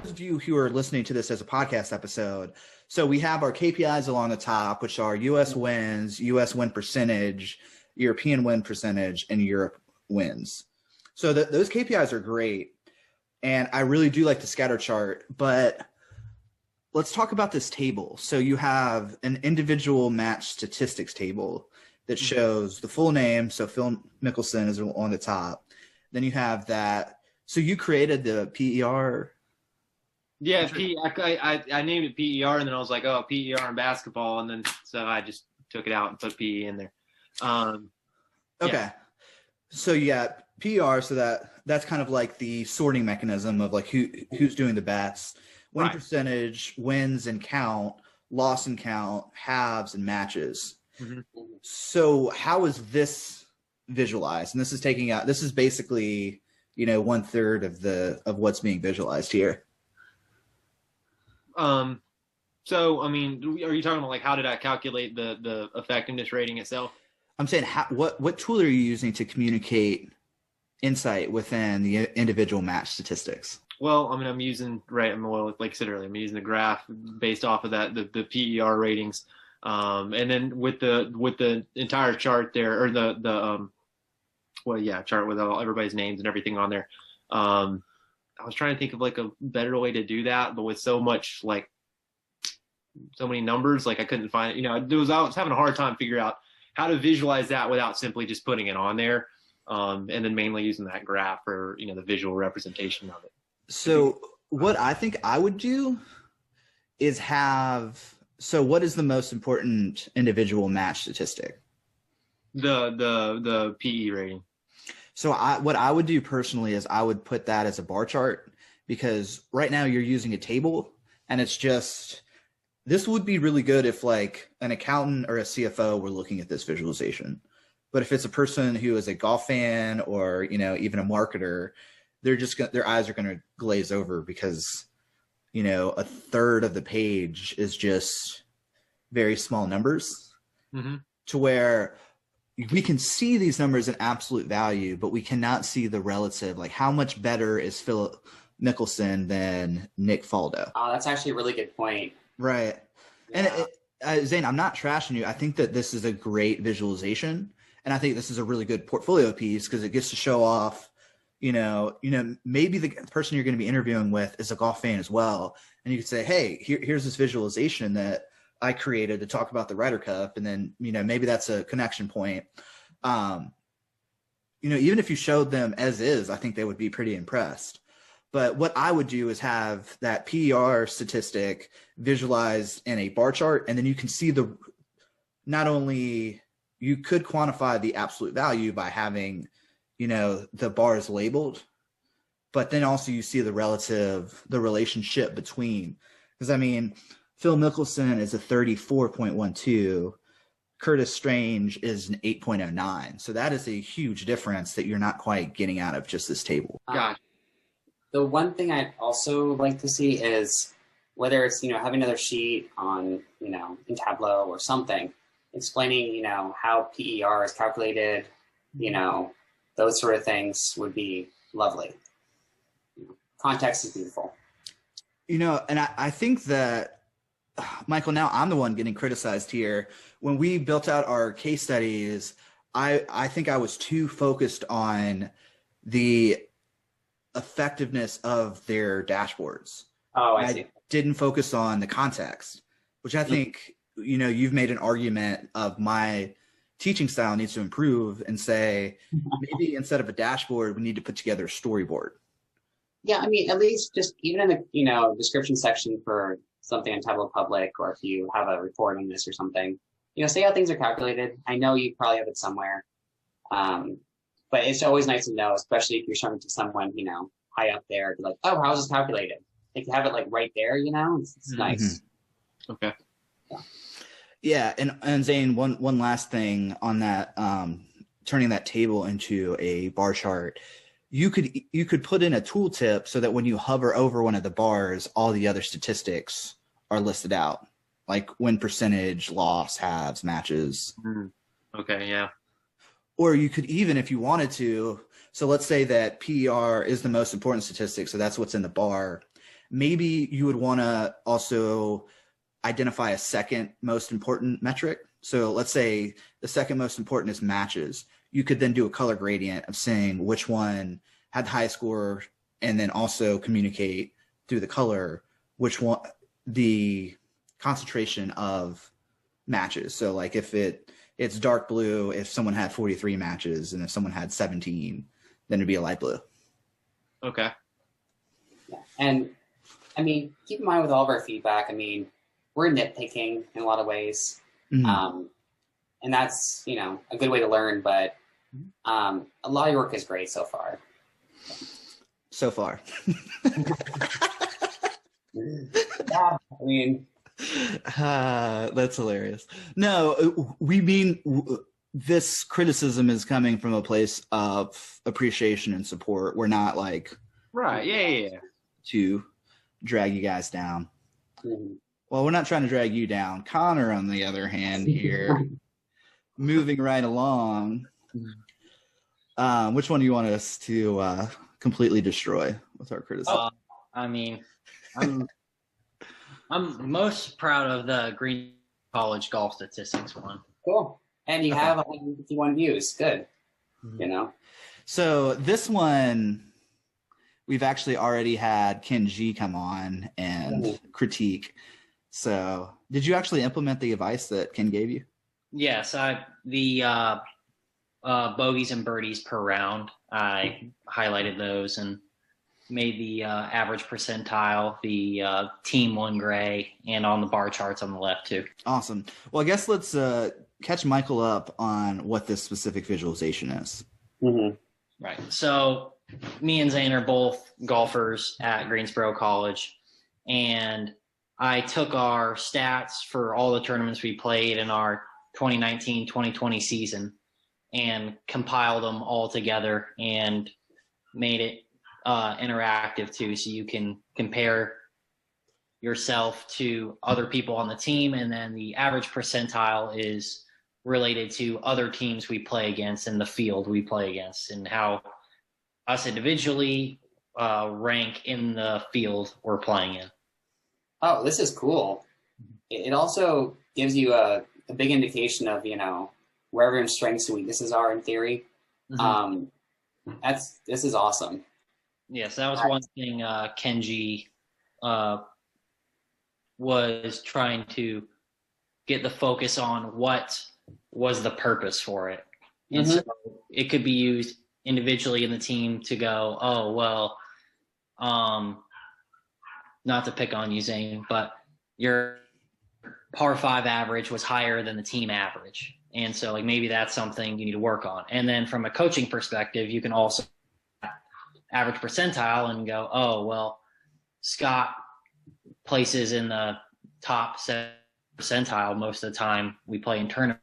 those of you who are listening to this as a podcast episode, so we have our KPIs along the top, which are US wins, US win percentage, European win percentage, and Europe wins. So those KPIs are great. And I really do like the scatter chart, but let's talk about this table. So you have an individual match statistics table that shows the full name. So Phil Mickelson is on the top. Then you have that. So you created the PER. Yeah, I named it PER, and then I was like, oh, PER in basketball, and then so I just took it out and put PE in there. Okay. Yeah. So yeah, PER. So that's kind of like the sorting mechanism of like who's doing the bets. Win percentage, wins and count, loss and count, halves and matches. Mm-hmm. So how is this visualized? And this is basically, 1/3 of what's being visualized here. So, I mean, are you talking about like how did I calculate the effectiveness rating itself? I'm saying what tool are you using to communicate insight within the individual match statistics? Well, I mean, I'm using like I said earlier, I'm using the graph based off of that the PER ratings, and then with the entire chart there, or chart with everybody's names and everything on there. I was trying to think of like a better way to do that, but with so many numbers, like I couldn't find it. I was having a hard time figuring out how to visualize that without simply just putting it on there, and then mainly using that graph for the visual representation of it. So what I think I would do is what is the most important individual match statistic? The PE rating. So what I would do personally is I would put that as a bar chart, because right now you're using a table, and it's just, this would be really good if like an accountant or a CFO were looking at this visualization. But if it's a person who is a golf fan or, even a marketer, their eyes are going to glaze over, because, 1/3 of the page is just very small numbers, mm-hmm. to where we can see these numbers in absolute value, but we cannot see the relative, like how much better is Phil Mickelson than Nick Faldo. Oh, that's actually a really good point. Right. Yeah. And Zane, I'm not trashing you. I think that this is a great visualization, and I think this is a really good portfolio piece, because it gets to show off, maybe the person you're going to be interviewing with is a golf fan as well. And you could say, hey, here's this visualization that I created to talk about the Ryder Cup. And then, maybe that's a connection point. Even if you showed them as is, I think they would be pretty impressed. But what I would do is have that PER statistic visualized in a bar chart. And then you can see not only you could quantify the absolute value by having, the bars labeled, but then also you see the relationship between, because I mean, Phil Mickelson is a 34.12. Curtis Strange is an 8.09. So that is a huge difference that you're not quite getting out of just this table. The one thing I'd also like to see is whether it's, having another sheet on, in Tableau or something, explaining, how PER is calculated, those sort of things would be lovely. Context is beautiful. And I think that, Michael, now I'm the one getting criticized here. When we built out our case studies, I think I was too focused on the effectiveness of their dashboards. Oh, I see. I didn't focus on the context, which I think, you've made an argument of my teaching style needs to improve, and say, maybe instead of a dashboard, we need to put together a storyboard. Yeah, I mean, at least just even in the, description section for something on Tableau Public, or if you have a report on this or something, say how things are calculated. I know you probably have it somewhere. But it's always nice to know, especially if you're showing it to someone, high up there, like, oh, how is this calculated? Like, you have it like right there, it's nice. Okay. Yeah. And Zane, one last thing on that, turning that table into a bar chart, you could put in a tooltip so that when you hover over one of the bars, all the other statistics are listed out, like win percentage, loss, halves, matches. Okay. Yeah. Or you could even, if you wanted to, so let's say that PER is the most important statistic, so that's what's in the bar. maybe you would want to also identify a second most important metric. So let's say the second most important is matches. You could then do a color gradient of saying which one had the highest score, and then also communicate through the color which one, the concentration of matches. So like if it's dark blue, if someone had 43 matches, and if someone had 17, then it'd be a light blue. Okay. Yeah. And I mean, keep in mind with all of our feedback, I mean, we're nitpicking in a lot of ways. Mm-hmm. And that's, a good way to learn, but a lot of your work is great so far. So far. Yeah, I mean, that's hilarious. No, we mean this criticism is coming from a place of appreciation and support. We're not like right. Yeah. To drag you guys down. Mm-hmm. Well, we're not trying to drag you down. Connor, on the other hand, here, moving right along. Which one do you want us to completely destroy with our criticism? I mean, I'm most proud of the Green College golf statistics one. Cool. And you have 151 views. Good. So this one, we've actually already had Ken G come on and critique. So did you actually implement the advice that Ken gave you? Yes, the bogeys and birdies per round, I highlighted those and made the average percentile, the team one gray, and on the bar charts on the left too. Awesome. Well, I guess let's catch Michael up on what this specific visualization is. Mm-hmm. Right. So me and Zane are both golfers at Greensboro College, and I took our stats for all the tournaments we played in our 2019-2020 season and compiled them all together and made it interactive too, so you can compare yourself to other people on the team, and then the average percentile is related to other teams we play against and the field we play against, and how us individually rank in the field we're playing in. Oh, this is cool. It also gives you a big indication of, where everyone's strengths and weaknesses are in theory. Mm-hmm. This is awesome. Yes, that was one thing Kenji was trying to get the focus on, what was the purpose for it. And so it could be used individually in the team to go, oh, well, not to pick on you, Zane, but your par 5 average was higher than the team average. And so maybe that's something you need to work on. And then from a coaching perspective, you can also average percentile and go, oh, well, Scott places in the top percentile most of the time we play in tournaments.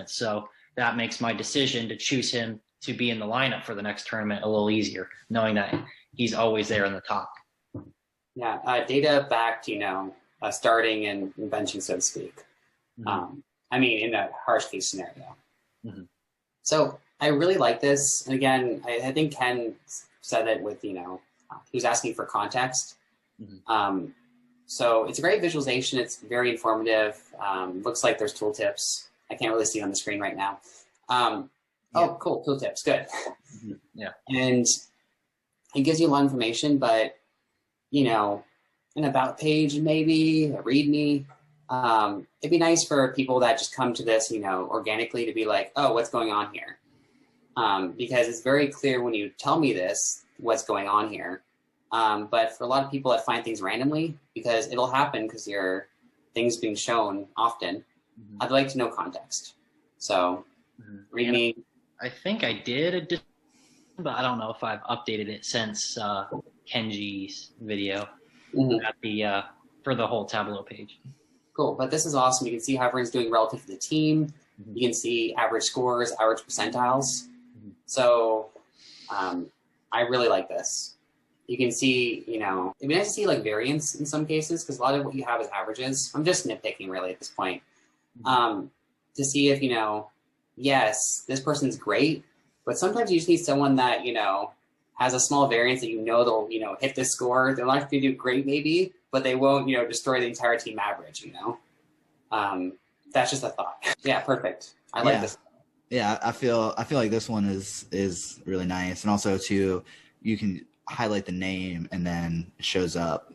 So that makes my decision to choose him to be in the lineup for the next tournament a little easier, knowing that he's always there in the top. Yeah, data backed, starting and benching, so to speak. Mm-hmm. In a harsh case scenario. Mm-hmm. So I really like this. And again, I think Ken said it with, he was asking for context. Mm-hmm. So it's a great visualization. It's very informative. Looks like there's tooltips. I can't really see it on the screen right now. Oh, cool. Tooltips. Good. Mm-hmm. Yeah. And it gives you a lot of information, but, an about page, maybe a readme. It'd be nice for people that just come to this, organically, to be like, oh, what's going on here? Because it's very clear when you tell me this, what's going on here. But for a lot of people that find things randomly, because it'll happen because your things being shown often, Mm-hmm. I'd like to know context. So read me. I think I did, but I don't know if I've updated it since Kenji's video at the for the whole Tableau page. Cool, but this is awesome. You can see how everyone's doing relative to the team. Mm-hmm. You can see average scores, average percentiles. Mm-hmm. So I really like this. You can see, it'd be nice to see variance in some cases, because a lot of what you have is averages. I'm just nitpicking really at this point. To see if, yes, this person's great, but sometimes you just need someone that, has a small variance that they'll hit this score. They'll actually do great maybe, but they won't destroy the entire team average. That's just a thought. Yeah, perfect. I like this. Yeah, I feel like this one is really nice, and also too, you can highlight the name and then it shows up.